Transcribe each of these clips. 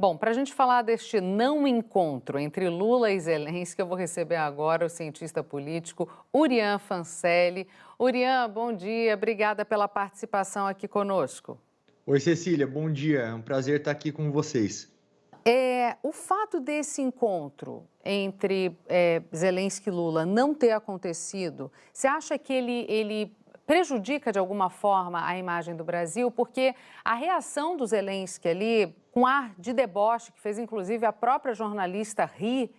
Bom, para a gente falar deste não encontro entre Lula e Zelensky, eu vou receber agora o cientista político Urian Fancelli. Urian, bom dia, obrigada pela participação aqui conosco. Oi, Cecília, bom dia. É um prazer estar aqui com vocês. O fato desse encontro entre Zelensky e Lula não ter acontecido, você acha que ele prejudica de alguma forma a imagem do Brasil? Porque a reação do Zelensky ali, com ar de deboche, que fez inclusive a própria jornalista rir,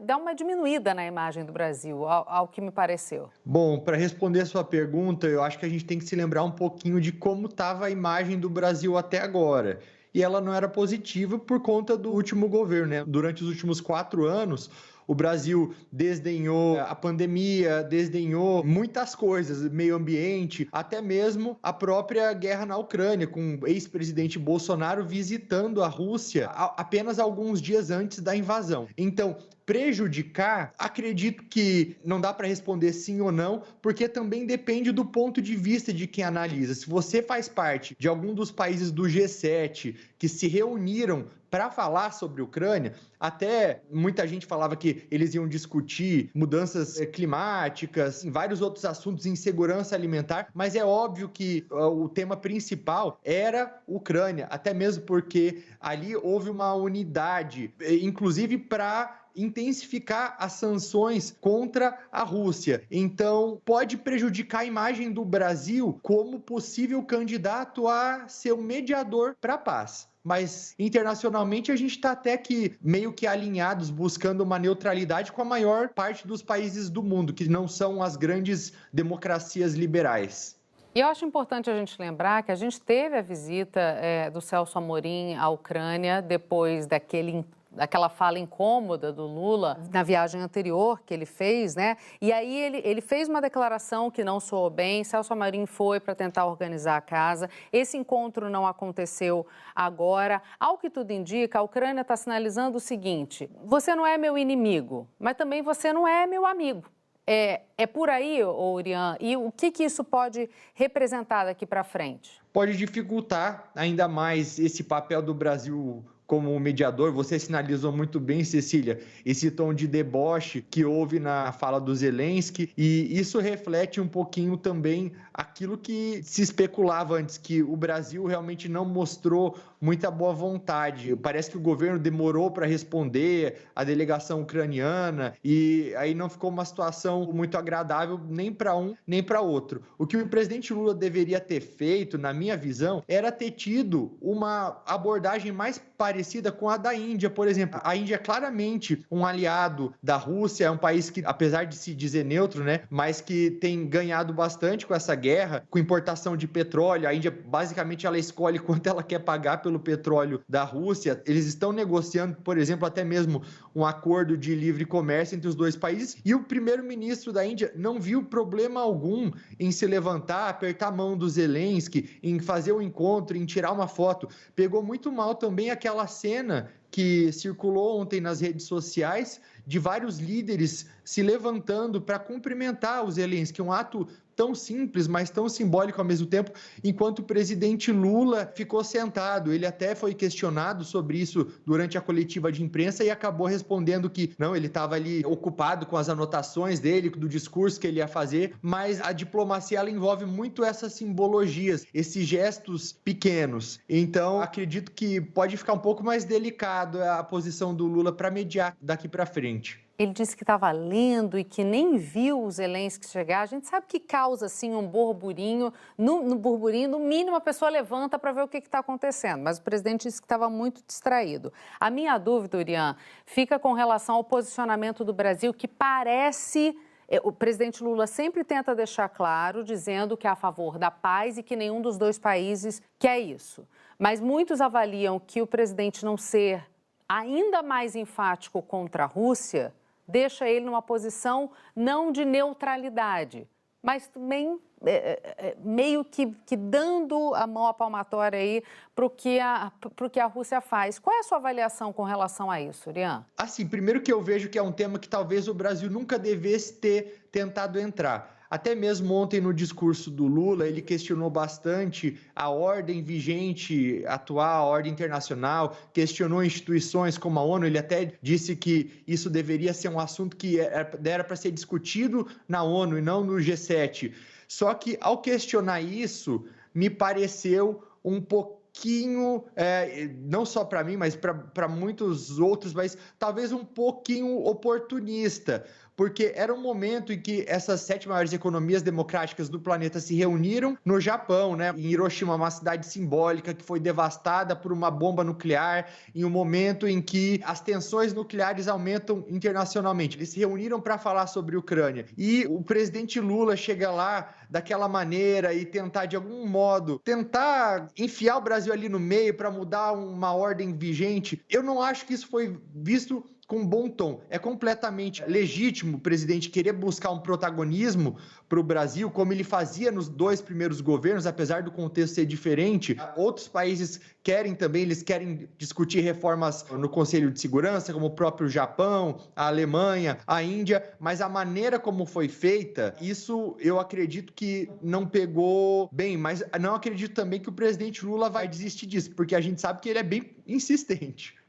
dá uma diminuída na imagem do Brasil, ao que me pareceu. Bom, para responder a sua pergunta, eu acho que a gente tem que se lembrar um pouquinho de como estava a imagem do Brasil até agora. E ela não era positiva por conta do último governo, né? Durante os últimos 4 anos, o Brasil desdenhou a pandemia, desdenhou muitas coisas, meio ambiente, até mesmo a própria guerra na Ucrânia, com o ex-presidente Bolsonaro visitando a Rússia apenas alguns dias antes da invasão. Então, prejudicar, acredito que não dá para responder sim ou não, porque também depende do ponto de vista de quem analisa. Se você faz parte de algum dos países do G7 que se reuniram para falar sobre a Ucrânia, até muita gente falava que eles iam discutir mudanças climáticas, vários outros assuntos, insegurança alimentar, mas é óbvio que o tema principal era Ucrânia, até mesmo porque ali houve uma unidade, inclusive para intensificar as sanções contra a Rússia. Então, pode prejudicar a imagem do Brasil como possível candidato a ser um mediador para a paz. Mas internacionalmente a gente está até que meio que alinhados, buscando uma neutralidade com a maior parte dos países do mundo, que não são as grandes democracias liberais. E eu acho importante a gente lembrar que a gente teve a visita do Celso Amorim à Ucrânia depois daquela fala incômoda do Lula na viagem anterior que ele fez, né? E aí ele fez uma declaração que não soou bem, Celso Amorim foi para tentar organizar a casa. Esse encontro não aconteceu agora. Ao que tudo indica, a Ucrânia está sinalizando o seguinte: você não é meu inimigo, mas também você não é meu amigo. É por aí, Urian, e o que isso pode representar daqui para frente? Pode dificultar ainda mais esse papel do Brasil como mediador. Você sinalizou muito bem, Cecília, esse tom de deboche que houve na fala do Zelensky, e isso reflete um pouquinho também aquilo que se especulava antes, que o Brasil realmente não mostrou muita boa vontade. Parece que o governo demorou para responder a delegação ucraniana, e aí não ficou uma situação muito agradável nem para um nem para outro. O que o presidente Lula deveria ter feito, na minha visão, era ter tido uma abordagem mais parecida com a da Índia, por exemplo. A Índia é claramente um aliado da Rússia, é um país que, apesar de se dizer neutro, né, mas que tem ganhado bastante com essa guerra, com importação de petróleo. A Índia, basicamente, ela escolhe quanto ela quer pagar pelo petróleo da Rússia. Eles estão negociando, por exemplo, até mesmo um acordo de livre comércio entre os dois países, e o primeiro-ministro da Índia não viu problema algum em se levantar, apertar a mão do Zelensky, em fazer um encontro, em tirar uma foto. Pegou muito mal também aquela cena que circulou ontem nas redes sociais de vários líderes se levantando para cumprimentar o Zelensky, um ato tão simples, mas tão simbólico ao mesmo tempo, enquanto o presidente Lula ficou sentado. Ele até foi questionado sobre isso durante a coletiva de imprensa e acabou respondendo que não, ele estava ali ocupado com as anotações dele, do discurso que ele ia fazer, mas a diplomacia ela envolve muito essas simbologias, esses gestos pequenos. Então, acredito que pode ficar um pouco mais delicado a posição do Lula para mediar daqui para frente. Ele disse que estava lendo e que nem viu o Zelensky chegar. A gente sabe que causa, assim, um burburinho. No burburinho, no mínimo, a pessoa levanta para ver o que está acontecendo. Mas o presidente disse que estava muito distraído. A minha dúvida, Urian, fica com relação ao posicionamento do Brasil, que parece... O presidente Lula sempre tenta deixar claro, dizendo que é a favor da paz e que nenhum dos dois países quer isso. Mas muitos avaliam que o presidente não ser ainda mais enfático contra a Rússia deixa ele numa posição não de neutralidade, mas também meio que dando a mão à palmatória aí para o que a Rússia faz. Qual é a sua avaliação com relação a isso, Urian? Assim, primeiro que eu vejo que é um tema que talvez o Brasil nunca devesse ter tentado entrar. Até mesmo ontem no discurso do Lula, ele questionou bastante a ordem vigente atual, a ordem internacional, questionou instituições como a ONU, ele até disse que isso deveria ser um assunto que era para ser discutido na ONU e não no G7. Só que ao questionar isso, me pareceu um pouquinho, não só para mim, mas para muitos outros, mas talvez um pouquinho oportunista, porque era um momento em que essas 7 maiores economias democráticas do planeta se reuniram no Japão, né? Em Hiroshima, uma cidade simbólica que foi devastada por uma bomba nuclear, em um momento em que as tensões nucleares aumentam internacionalmente. Eles se reuniram para falar sobre a Ucrânia. E o presidente Lula chega lá daquela maneira e tentar, de algum modo, enfiar o Brasil ali no meio para mudar uma ordem vigente. Eu não acho que isso foi visto com bom tom. É completamente legítimo o presidente querer buscar um protagonismo para o Brasil, como ele fazia nos 2 primeiros governos, apesar do contexto ser diferente. Outros países querem também, eles querem discutir reformas no Conselho de Segurança, como o próprio Japão, a Alemanha, a Índia, mas a maneira como foi feita, isso eu acredito que não pegou bem, mas não acredito também que o presidente Lula vai desistir disso, porque a gente sabe que ele é bem insistente.